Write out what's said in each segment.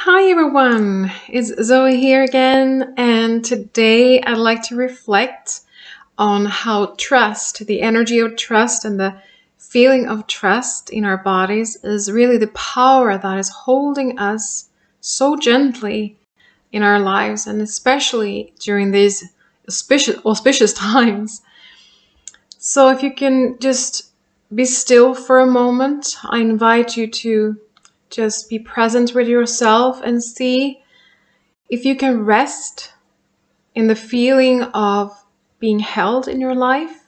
Hi everyone, it's Zoe here again, and today I'd like to reflect on how trust, the energy of trust and the feeling of trust in our bodies is really the power that is holding us so gently in our lives, and especially during these auspicious times. So if you can just be still for a moment, I invite you to just be present with yourself and see if you can rest in the feeling of being held in your life,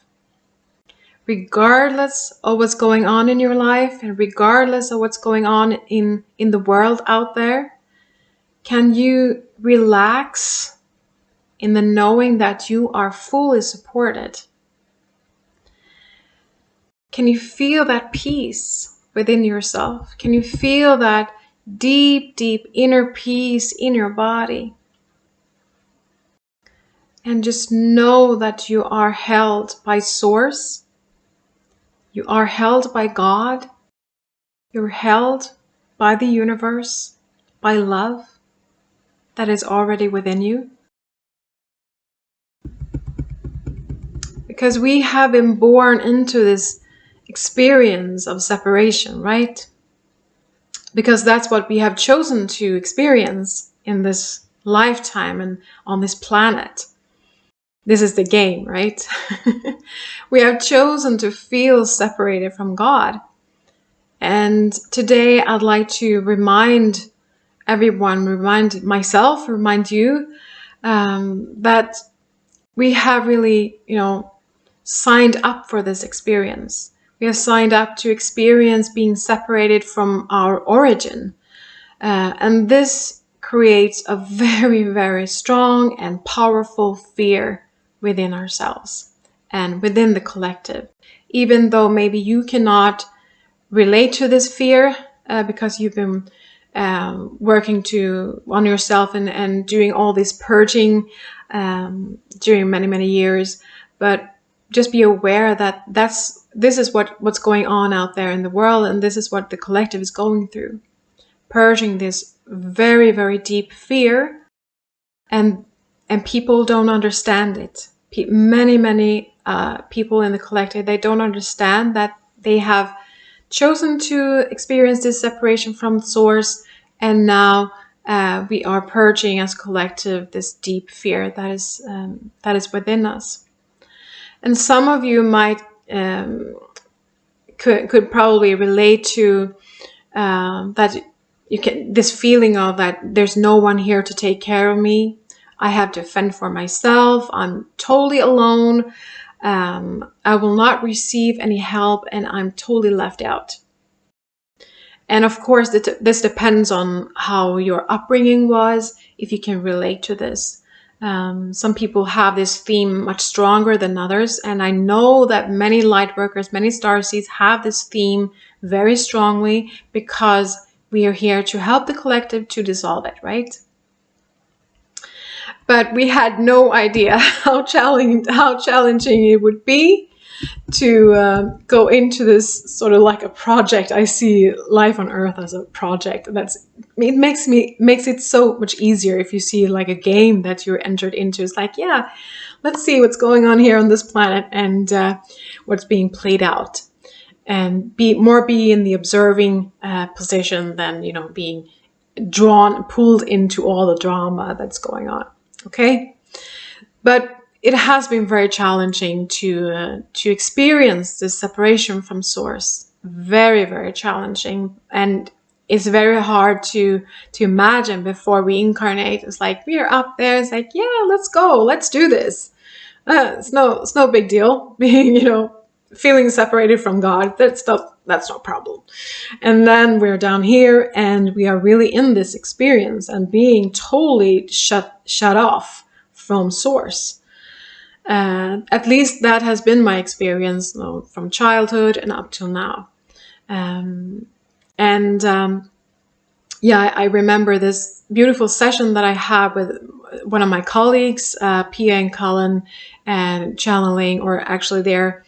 regardless of what's going on in your life and regardless of what's going on in the world out there, can you relax in the knowing that you are fully supported? Can you feel that peace within yourself? Can you feel that deep, deep inner peace in your body? And just know that you are held by Source. You are held by God. You're held by the universe, by love that is already within you. Because we have been born into this experience of separation, right? Because that's what we have chosen to experience in this lifetime and on this planet. This is the game, right? We have chosen to feel separated from God. And today I'd like to remind everyone, remind myself, remind you that we have really, signed up for this experience. We have signed up to experience being separated from our origin. And this creates a very, very strong and powerful fear within ourselves and within the collective. Even though maybe you cannot relate to this fear because you've been working on yourself and doing all this purging during many, many years. But just be aware that this is what's going on out there in the world, and this is what the collective is going through. Purging this very, very deep fear, and people don't understand it. Many people in the collective, they don't understand that they have chosen to experience this separation from Source, and now we are purging as collective this deep fear that is within us. And some of you might could probably relate to that you can, this feeling of that there's no one here to take care of me. I have to fend for myself. I'm totally alone. I will not receive any help, and I'm totally left out. And of course, this depends on how your upbringing was, if you can relate to this. Some people have this theme much stronger than others, and I know that many light workers, many starseeds have this theme very strongly because we are here to help the collective to dissolve it, right? But we had no idea how challenging it would be to go into this sort of like a project. I see life on Earth as a project. It makes it so much easier if you see like a game that you're entered into. It's like, yeah, let's see what's going on here on this planet and what's being played out, and be in the observing position than being pulled into all the drama that's going on. Okay, but it has been very challenging to experience this separation from Source. Very, very challenging, and it's very hard to imagine before we incarnate. It's like we are up there. It's like, yeah, let's go, let's do this. It's no big deal being feeling separated from God. That's no problem. And then we're down here, and we are really in this experience and being totally shut off from Source. At least that has been my experience from childhood and up till now. I remember this beautiful session that I had with one of my colleagues, Pia and Cullen, and channeling, or actually they're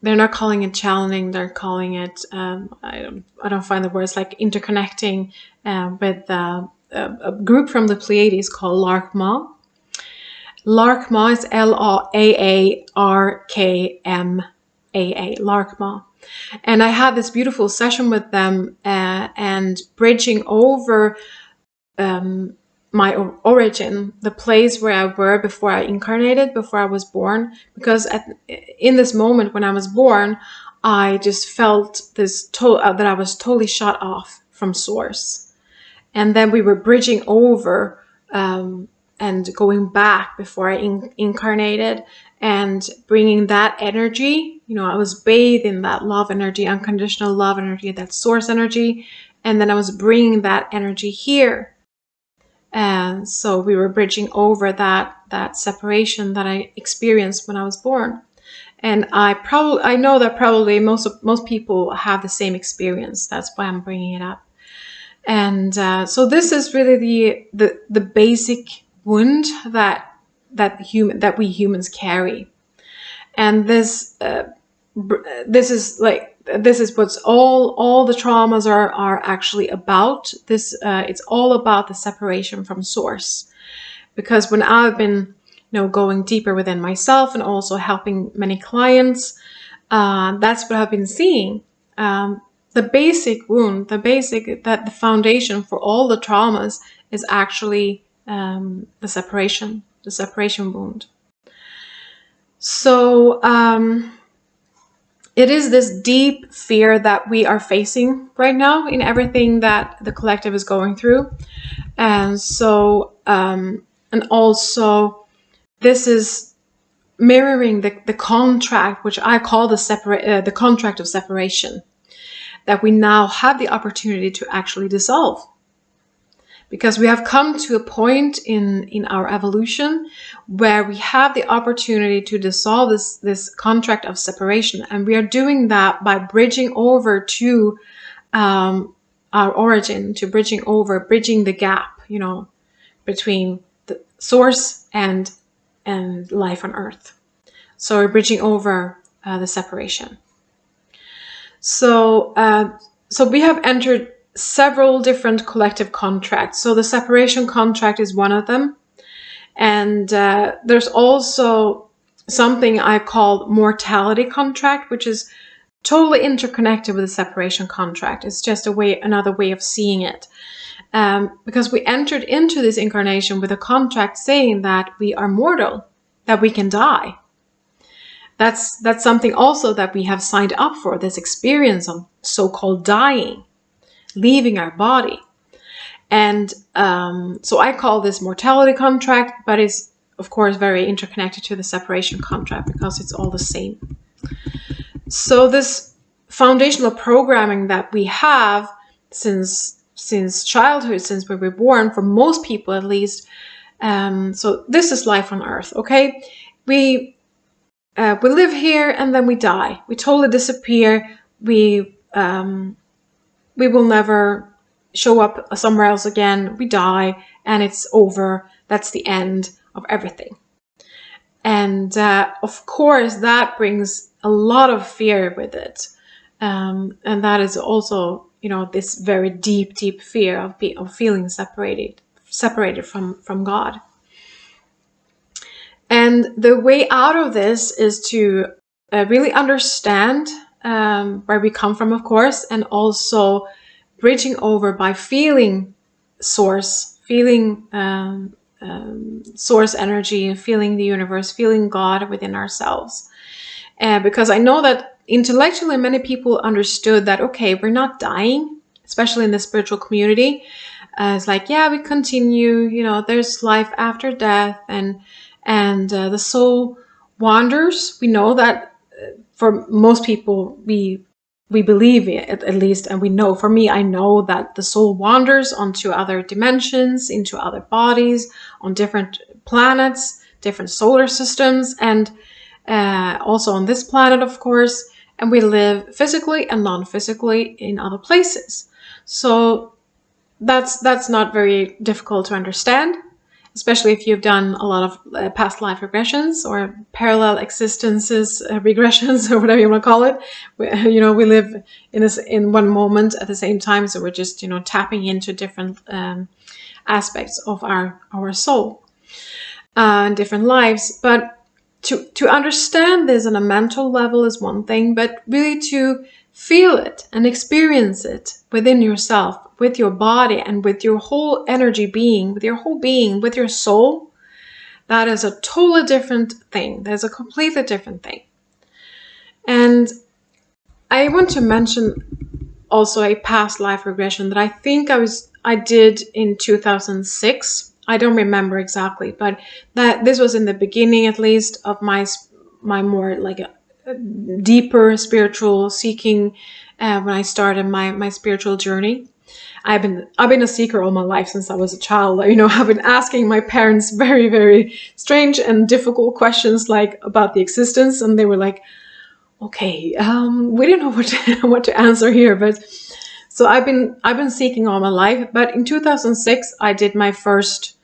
they're not calling it channeling. They're calling it I don't find the words, like interconnecting with a group from the Pleiades called Larkma. Larkma is Laarkmaa, Larkma. And I had this beautiful session with them and bridging over my origin, the place where I were before I incarnated, before I was born. Because in this moment when I was born, I just felt this that I was totally shut off from source. And then we were bridging over and going back before I incarnated and bringing that energy. You know, I was bathed in that love energy, unconditional love energy, that source energy. And then I was bringing that energy here. And so we were bridging over that separation that I experienced when I was born. And I know that probably most people have the same experience. That's why I'm bringing it up. And so this is really the basic wound that we humans carry. And this is what's all the traumas are actually about. It's all about the separation from source. Because when I've been going deeper within myself and also helping many clients, that's what I've been seeing. The basic wound, the foundation for all the traumas is actually the separation wound. So it is this deep fear that we are facing right now in everything that the collective is going through. And so, and also this is mirroring the contract, which I call the contract of separation, that we now have the opportunity to actually dissolve. Because we have come to a point in our evolution where we have the opportunity to dissolve this contract of separation. And we are doing that by bridging over to our origin, to bridging the gap, between the source and life on earth. So we're bridging over the separation. So we have entered several different collective contracts. So the separation contract is one of them. And there's also something I call mortality contract, which is totally interconnected with the separation contract. It's just another way of seeing it. Because we entered into this incarnation with a contract saying that we are mortal, that we can die. That's something also that we have signed up for, this experience of so-called dying, leaving our body. And so I call this mortality contract, but it's of course very interconnected to the separation contract because it's all the same. So this foundational programming that we have since childhood, since we were born, for most people at least, so this is life on earth, okay? We live here and then we die. We totally disappear. We will never show up somewhere else again. We die and it's over. That's the end of everything. And of course, that brings a lot of fear with it. And that is also, this very deep, deep fear of feeling separated from God. And the way out of this is to really understand where we come from, of course, and also bridging over by feeling source, feeling source energy, and feeling the universe, feeling God within ourselves. Because I know that intellectually many people understood that, okay, we're not dying, especially in the spiritual community. It's like, yeah, we continue, there's life after death, and the soul wanders. We know that for most people, we believe it at least, and we know, for me, I know that the soul wanders onto other dimensions, into other bodies, on different planets, different solar systems, and also on this planet, of course, and we live physically and non-physically in other places. So that's not very difficult to understand. especially if you've done a lot of past life regressions or parallel existences regressions, or whatever you want to call it. We live in one moment at the same time, so we're just tapping into different aspects of our soul and different lives. But to understand this on a mental level is one thing, but really to feel it and experience it within yourself, with your body, and with your whole energy being, with your whole being, with your soul, that is a totally different thing. There's a completely different thing. And I want to mention also a past life regression that I think I did in 2006. I don't remember exactly, but that this was in the beginning, at least, of my more like a deeper spiritual seeking when I started my spiritual journey. I've been a seeker all my life since I was a child. I've been asking my parents very, very strange and difficult questions like about the existence, and they were like, "Okay, we didn't know what to answer here." But so I've been seeking all my life. But in 2006, I did my first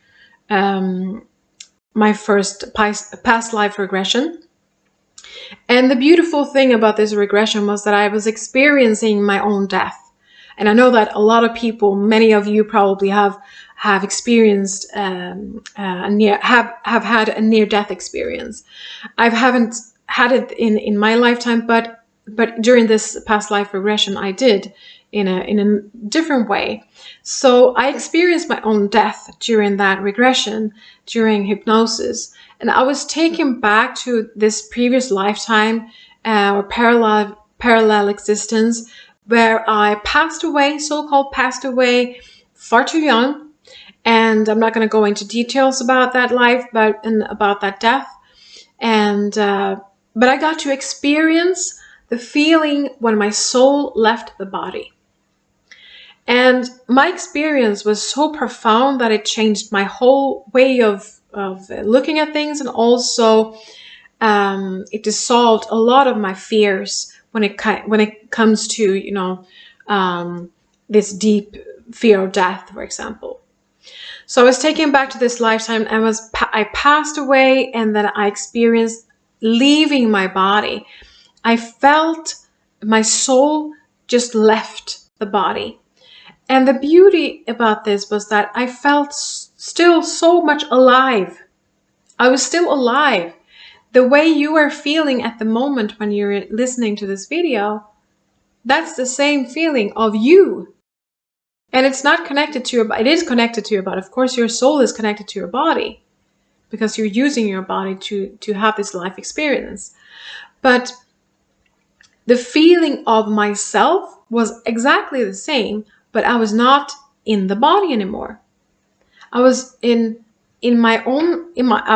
past life regression. And the beautiful thing about this regression was that I was experiencing my own death. And I know that a lot of people, many of you probably have experienced have had a near-death experience. I haven't had it in my lifetime, but during this past life regression, I did in a different way. So I experienced my own death during that regression, during hypnosis, and I was taken back to this previous lifetime or parallel existence where I passed away, so-called passed away, far too young. And I'm not going to go into details about that life, and about that death. And but I got to experience the feeling when my soul left the body. And my experience was so profound that it changed my whole way of looking at things, and also it dissolved a lot of my fears when it comes to this deep fear of death, for example. So I was taken back to this lifetime, and I passed away, and then I experienced leaving my body. I felt my soul just left the body. And the beauty about this was that I felt still so much alive. I was still alive. The way you are feeling at the moment when you're listening to this video, that's the same feeling of you. And it's not connected to your body. It is connected to your body. Of course, your soul is connected to your body because you're using your body to have this life experience. But the feeling of myself was exactly the same, but I was not in the body anymore. I was I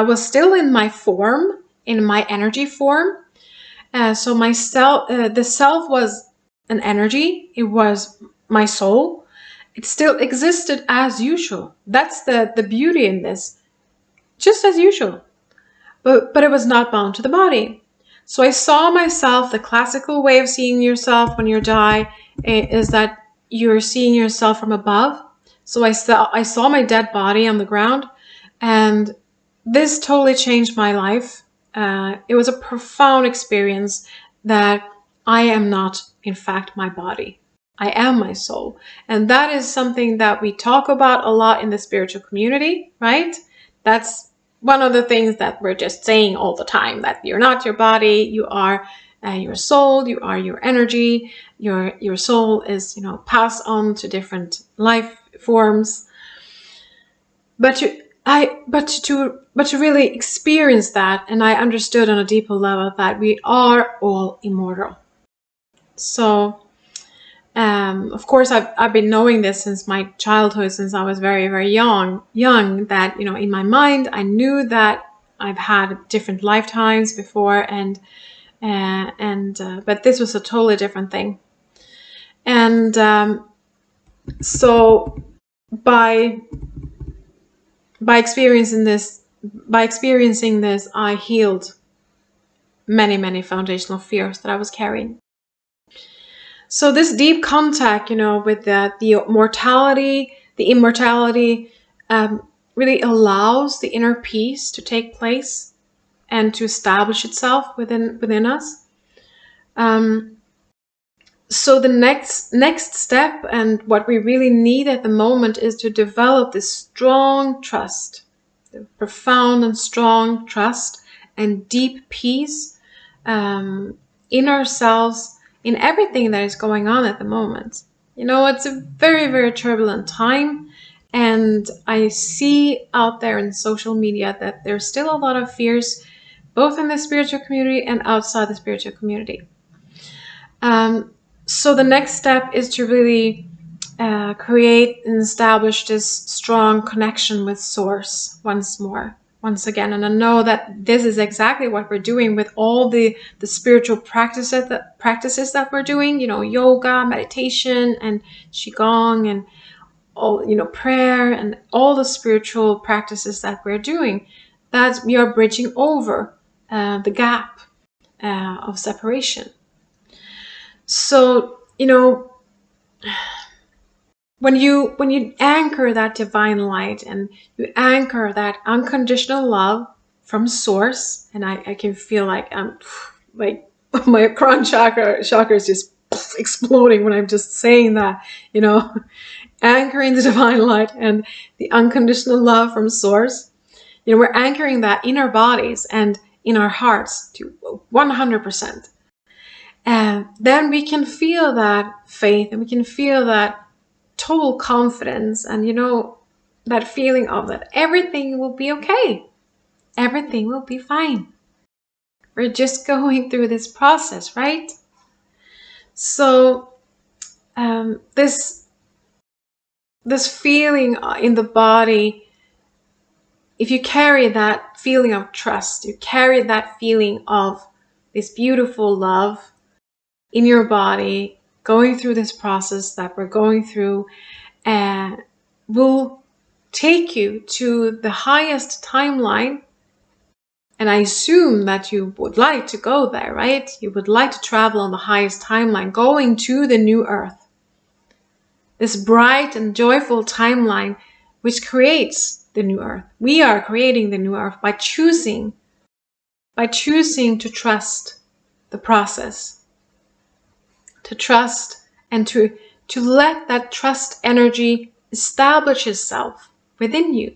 was still in my form, in my energy form. So the self was an energy. It was my soul. It still existed as usual. That's the beauty in this. Just as usual. But it was not bound to the body. So I saw myself, the classical way of seeing yourself when you die is that you're seeing yourself from above. So I saw my dead body on the ground, and this totally changed my life. It was a profound experience that I am not, in fact, my body. I am my soul. And that is something that we talk about a lot in the spiritual community, right? That's one of the things that we're just saying all the time, that you're not your body, you are your soul, you are your energy, your soul is, passed on to different life forms. But to really experience that, and I understood on a deeper level that we are all immortal. So of course, I've been knowing this since my childhood, since I was very, very young, that, in my mind, I knew that I've had different lifetimes before, but this was a totally different thing. And so by experiencing this, I healed many, many foundational fears that I was carrying. So this deep contact, with the mortality, the immortality, really allows the inner peace to take place and to establish itself within us. So the next step, and what we really need at the moment, is to develop this strong trust, profound and strong trust and deep peace in ourselves, in everything that is going on at the moment. It's a very, very turbulent time, and I see out there in social media that there's still a lot of fears, both in the spiritual community and outside the spiritual community. So the next step is to really create and establish this strong connection with Source once again. And I know that this is exactly what we're doing with all the spiritual practices that we're doing, yoga, meditation, and qigong, and all, prayer, and all the spiritual practices that we're doing, that we are bridging over the gap of separation. So, when you anchor that divine light, and you anchor that unconditional love from Source, and I can feel like I'm like my crown chakra is just exploding when I'm just saying that, anchoring the divine light and the unconditional love from Source. We're anchoring that in our bodies and in our hearts to 100%. And then we can feel that faith, and we can feel that total confidence, and that feeling of that everything will be okay. Everything will be fine. We're just going through this process, right? So this feeling in the body, if you carry that feeling of trust, you carry that feeling of this beautiful love in your body, going through this process that we're going through, will take you to the highest timeline. And I assume that you would like to go there, right? You would like to travel on the highest timeline, going to the new earth. This bright and joyful timeline which creates the new earth. We are creating the new earth by choosing to trust the process. To trust and to let that trust energy establish itself within you.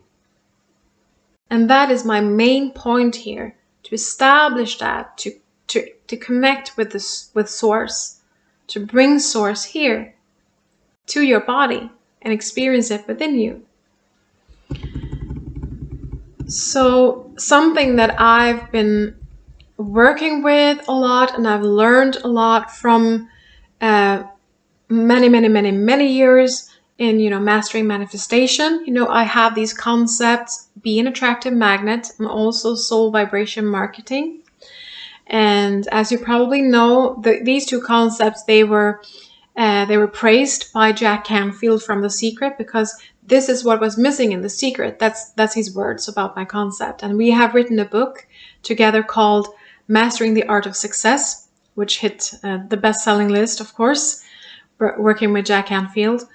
And that is my main point here, to establish that, to connect with Source, to bring Source here to your body and experience it within you. So something that I've been working with a lot, and I've learned a lot from many years in mastering manifestation. I have these concepts: be an attractive magnet, and also soul vibration marketing. And as you probably know, these two concepts, they were praised by Jack Canfield from The Secret, because this is what was missing in The Secret. That's his words about my concept. And we have written a book together called Mastering the Art of Success, which hit the best-selling list, of course, working with Jack Canfield.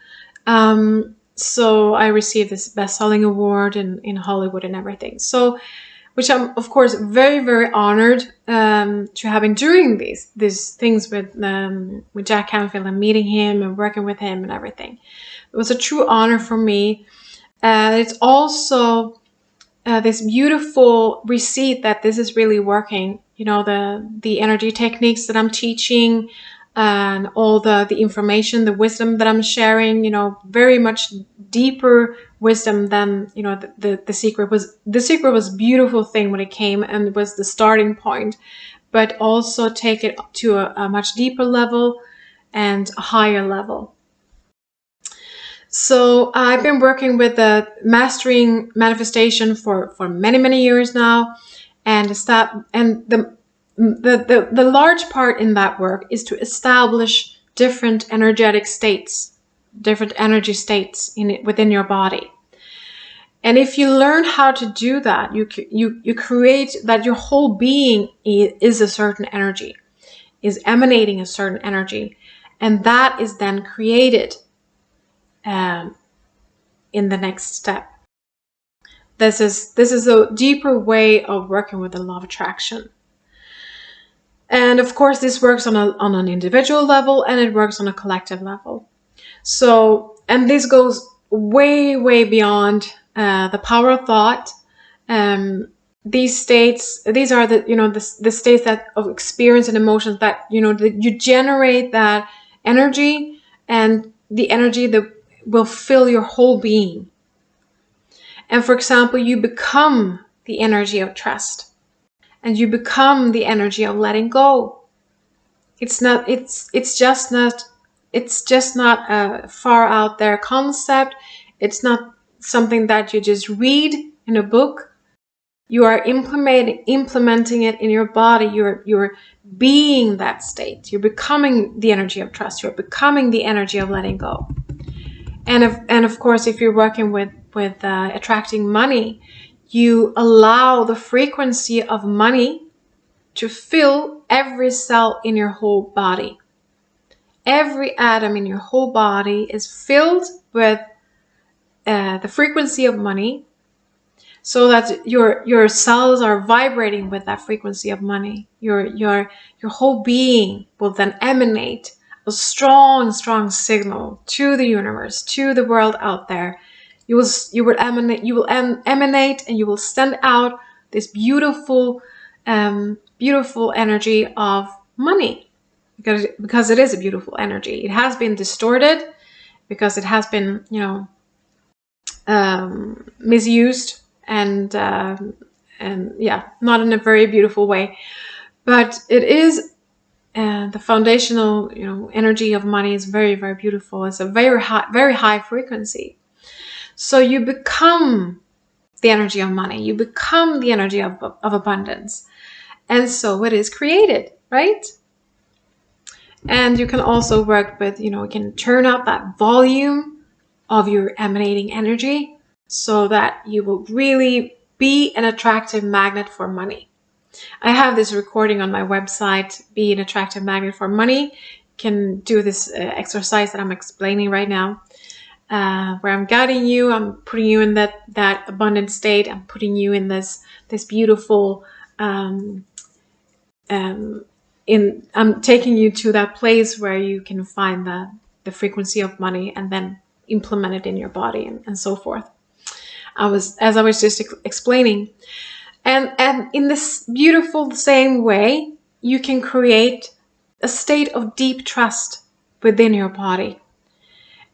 So I received this best-selling award in Hollywood and everything. So, which I'm, of course, very, very honored to have been doing these things with Jack Canfield, and meeting him and working with him and everything. It was a true honor for me. It's also this beautiful receipt that this is really working. The energy techniques that I'm teaching, and all the information, the wisdom that I'm sharing, very much deeper wisdom than, the secret was. The secret was a beautiful thing when it came, and it was the starting point, but also take it to a much deeper level and a higher level. So I've been working with the mastering manifestation for many years now, and the large part in that work is to establish different energetic states, different energy states within your body. And if you learn how to do that, you create that your whole being is a certain energy, is emanating a certain energy, and that is then created in the next step. This is a deeper way of working with the law of attraction. And of course, this works on an individual level, and it works on a collective level. So, and this goes way, way beyond the power of thought. These states, these are the states that of experience and emotions that that you generate that energy, and the energy that will fill your whole being. And for example, you become the energy of trust, and you become the energy of letting go. It's just not a far out there concept. It's not something that you just read in a book. You are implementing it in your body. You're being that state. You're becoming the energy of trust. You're becoming the energy of letting go. And of course, if you're working with attracting money, you allow the frequency of money to fill every cell in your whole body. Every atom in your whole body is filled with the frequency of money, so that your cells are vibrating with that frequency of money. Your whole being will then emanate a strong signal to the universe, to the world out there. You will emanate, and you will send out this beautiful energy of money, because it is a beautiful energy. It has been distorted because it has been misused, and yeah, not in a very beautiful way. But it is the foundational energy of money is very, very beautiful. It's a very high frequency. So you become the energy of money. You become the energy of abundance. And so it is created, right? And you can also work with, you can turn up that volume of your emanating energy so that you will really be an attractive magnet for money. I have this recording on my website, Be an Attractive Magnet for Money. You can do this exercise that I'm explaining right now, where I'm guiding you. I'm putting you in that abundant state. I'm putting you in this beautiful I'm taking you to that place where you can find the frequency of money, and then implement it in your body, and so forth. As I was just explaining. And in this beautiful same way, you can create a state of deep trust within your body.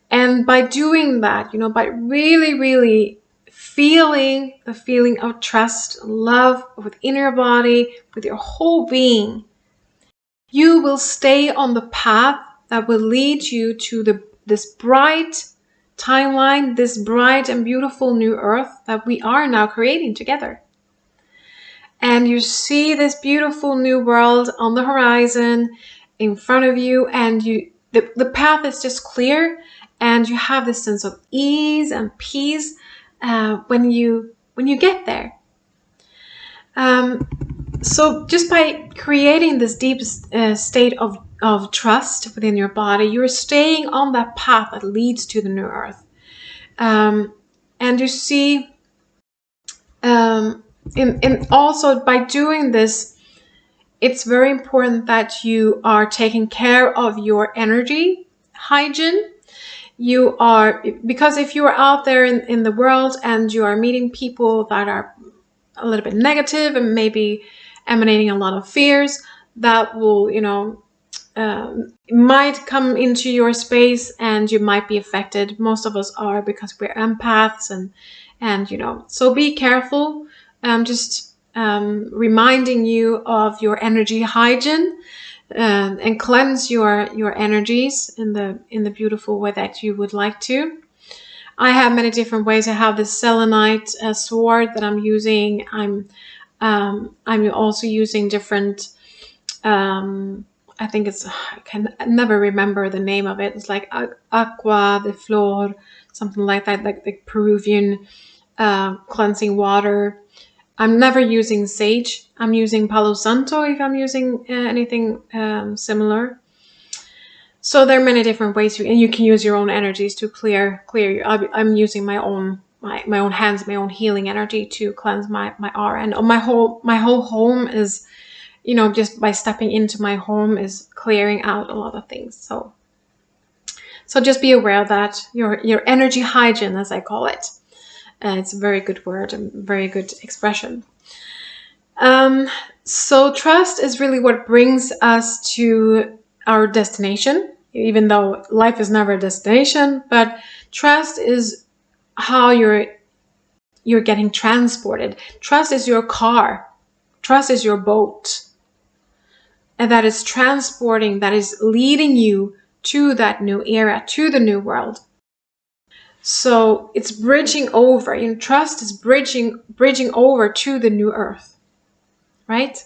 And by doing that, by really, really feeling the feeling of trust, love within your body, with your whole being, you will stay on the path that will lead you to this bright timeline, this bright and beautiful new earth that we are now creating together. And you see this beautiful new world on the horizon in front of you, and the path is just clear, and you have this sense of ease and peace when you get there. So just by creating this deep state of trust within your body, you're staying on that path that leads to the new earth. And you see, and also by doing this, it's very important that you are taking care of your energy hygiene. Because if you are out there in the world and you are meeting people that are a little bit negative and maybe emanating a lot of fears, that will, might come into your space, and you might be affected. Most of us are, because we're empaths, and so be careful. Just reminding you of your energy hygiene, and cleanse your energies in the beautiful way that you would like to. I have many different ways. I have this selenite sword that I'm using. I'm also using different. I think I can never remember the name of it. It's like aqua de flor, something like that, like the Peruvian cleansing water. I'm never using sage. I'm using Palo Santo if I'm using anything similar. So there are many different ways, and you can use your own energies to clear. I'm using my own my own hands, my own healing energy to cleanse my aura. And my whole home is, just by stepping into my home is clearing out a lot of things. So just be aware of that, your energy hygiene, as I call it. It's a very good word and very good expression. So trust is really what brings us to our destination, even though life is never a destination, but trust is how you're getting transported. Trust is your car. Trust is your boat. And that is transporting, that is leading you to that new era, to the new world. So it's bridging over. Trust is bridging over to the new earth, right?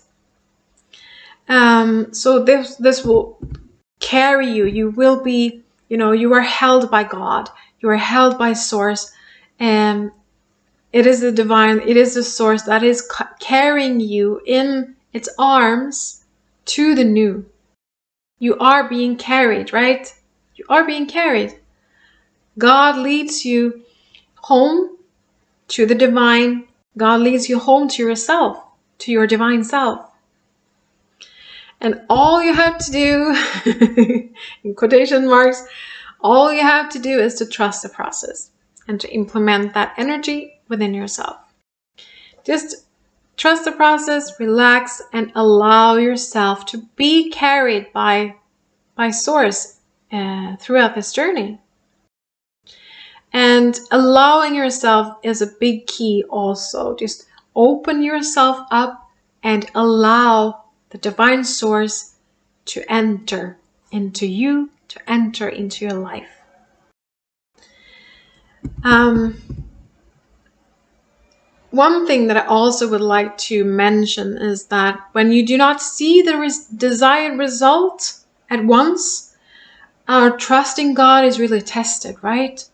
So this will carry you. You will be, you are held by God. You are held by Source, and it is the divine. It is the Source that is carrying you in its arms to the new. You are being carried, right? You are being carried. God leads you home to the divine. God leads you home to yourself, to your divine self. And all you have to do, in quotation marks, all you have to do is to trust the process and to implement that energy within yourself. Just trust the process, relax, and allow yourself to be carried by Source throughout this journey. And allowing yourself is a big key also. Just open yourself up and allow the divine Source to enter into you, to enter into your life. One thing that I also would like to mention is that when you do not see the desired result at once, our trust in God is really tested, right?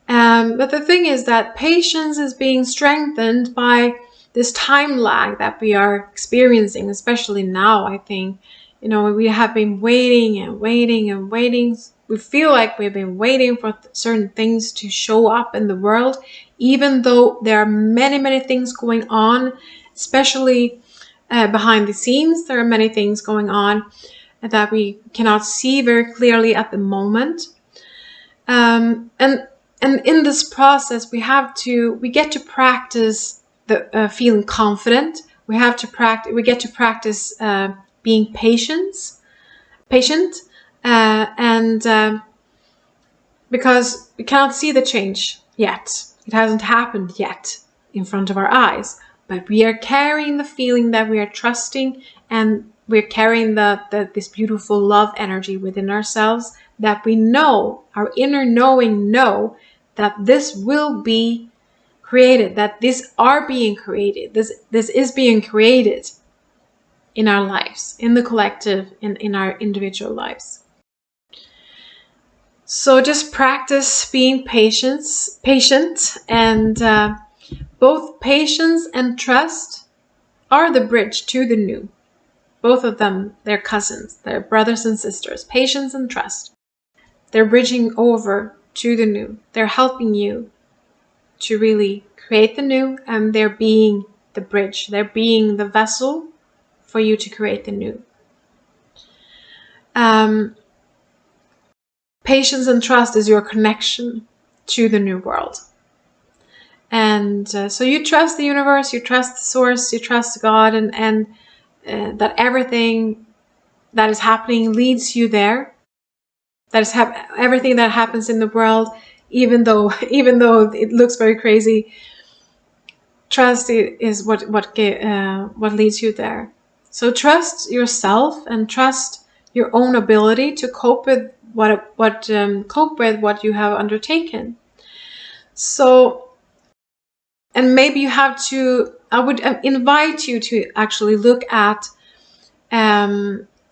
But the thing is that patience is being strengthened by this time lag that we are experiencing, especially now, I think. We have been waiting and waiting and waiting. We feel like we've been waiting for certain things to show up in the world, even though there are many, many things going on, especially behind the scenes. There are many things going on that we cannot see very clearly at the moment. And in this process, we get to practice the feeling confident. We get to practice being patient, and because we cannot see the change yet. It hasn't happened yet in front of our eyes, but we are carrying the feeling that we are trusting, and we're carrying this beautiful love energy within ourselves, that we know, our inner knowing that this will be created, that this are being created, this is being created in our lives, in the collective, in our individual lives. So just practice being patient, and both patience and trust are the bridge to the new. Both of them, they're cousins, they're brothers and sisters. Patience and trust, they're bridging over to the new. They're helping you to really create the new, and they're being the bridge. They're being the vessel for you to create the new. Patience and trust is your connection to the new world. And so you trust the universe, you trust the Source, you trust God, and that everything that is happening leads you there. That is everything that happens in the world, even though it looks very crazy, trust is what leads you there. So trust yourself and trust your own ability to cope with what you have undertaken. So, and maybe you have to. I would invite you to actually look at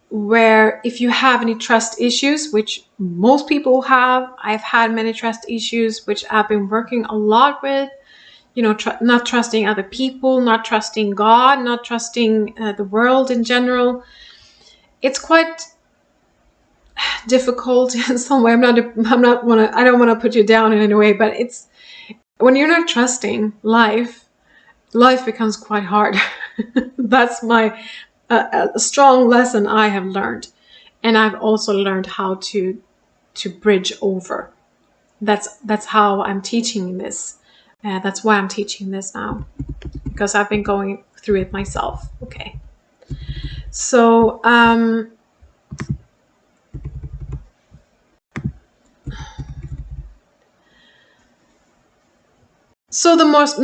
where, if you have any trust issues, which most people have. I've had many trust issues, which I've been working a lot with. Not trusting other people, not trusting God, not trusting the world in general. It's quite difficult in some way. I don't want to put you down in any way, but when you're not trusting life, life becomes quite hard. That's my a strong lesson I have learned, and I've also learned how to bridge over. That's how I'm teaching this. That's why I'm teaching this now, because I've been going through it myself. Okay, so so the most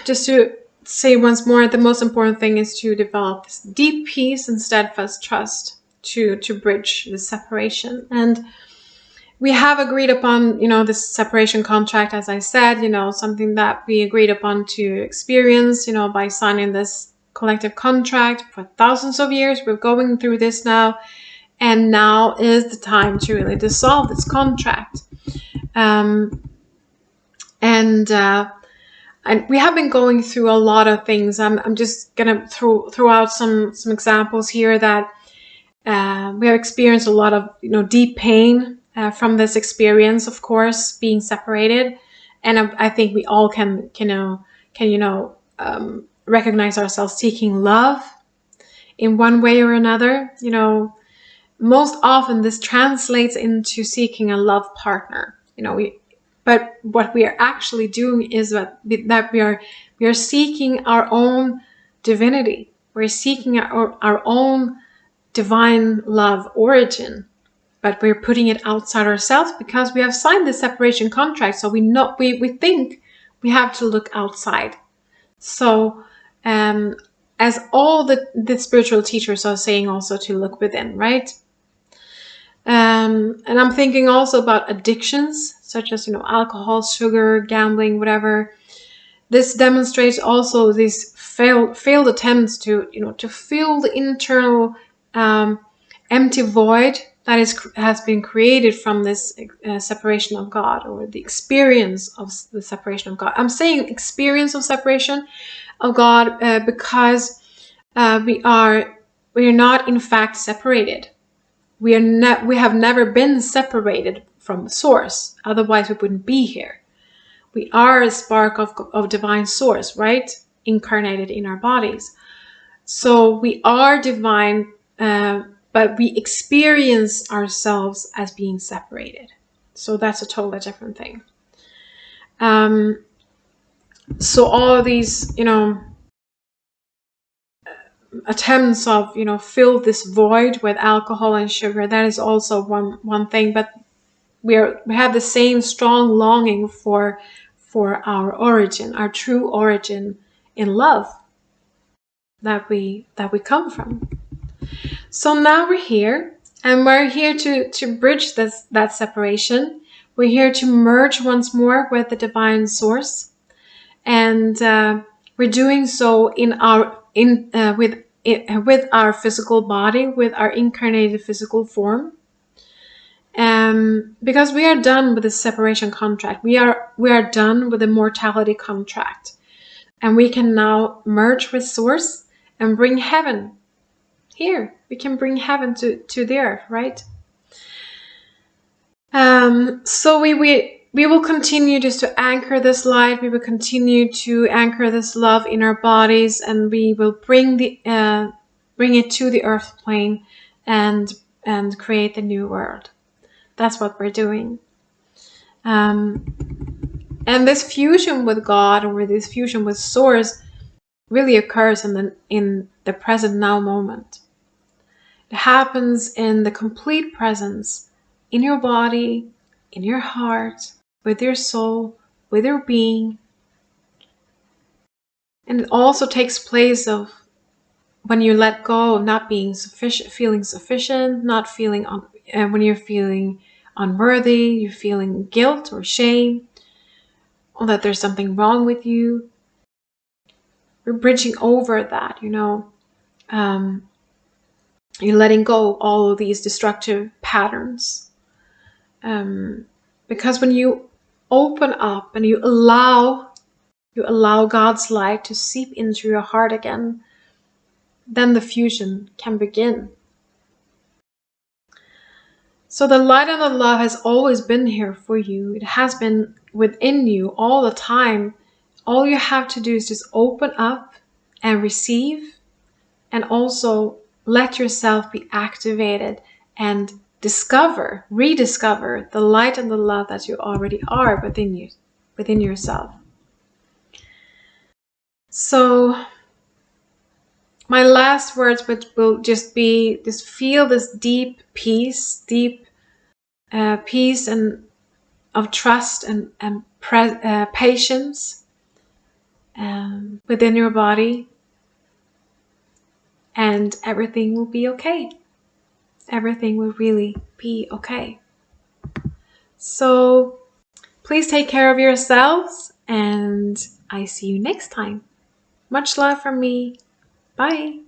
just to say once more, the most important thing is to develop this deep peace and steadfast trust to bridge the separation. And we have agreed upon, this separation contract, as I said, something that we agreed upon to experience, by signing this collective contract for thousands of years. We're going through this now, and now is the time to really dissolve this contract. And we have been going through a lot of things. I'm just gonna throw out some examples here that we have experienced a lot of deep pain from this experience, of course, being separated, and I think we all can recognize ourselves seeking love in one way or another. Most often this translates into seeking a love partner. But what we are actually doing is that we are seeking our own divinity. We're seeking our own divine love origin, but we're putting it outside ourselves because we have signed the separation contract. So we think we have to look outside. So as all the spiritual teachers are saying, also to look within, right? And I'm thinking also about addictions, such as alcohol, sugar, gambling, whatever. This demonstrates also these failed attempts to fill the internal empty void that has been created from this separation of God, or the experience of the separation of God. I'm saying experience of separation of God because we are not in fact separated. We have never been separated from the source. Otherwise, we wouldn't be here. We are a spark of divine source, right? Incarnated in our bodies. So we are divine, but we experience ourselves as being separated. So that's a totally different thing. So all of these, attempts of fill this void with alcohol and sugar, that is also one thing. But we have the same strong longing for our origin, our true origin in love that we come from. So now we're here, and we're here to bridge that separation. We're here to merge once more with the divine source, and we're doing so with our physical body, with our incarnated physical form. Because we are done with the separation contract. We are done with the mortality contract, and we can now merge with source and bring heaven here. We can bring heaven to the earth, right? So we will continue just to anchor this light. We will continue to anchor this love in our bodies, and we will bring it to the earth plane and create the new world. That's what we're doing. And this fusion with God, or this fusion with source, really occurs in the present now moment. It happens in the complete presence, in your body, in your heart, with your soul, with your being. And it also takes place of when you let go of not being feeling sufficient, not feeling when you're feeling unworthy, you're feeling guilt or shame, or that there's something wrong with you. We're bridging over that, you're letting go of all of these destructive patterns. Because when you open up and you allow God's light to seep into your heart again, then the fusion can begin. So the light and the love has always been here for you. It has been within you all the time. All you have to do is just open up and receive, and also let yourself be activated and discover, rediscover the light and the love that you already are within you, within yourself. So my last words will just be, just feel this deep peace, peace and of trust and patience within your body, and everything will be okay. Everything will really be okay. So please take care of yourselves, and I see you next time. Much love from me. Bye.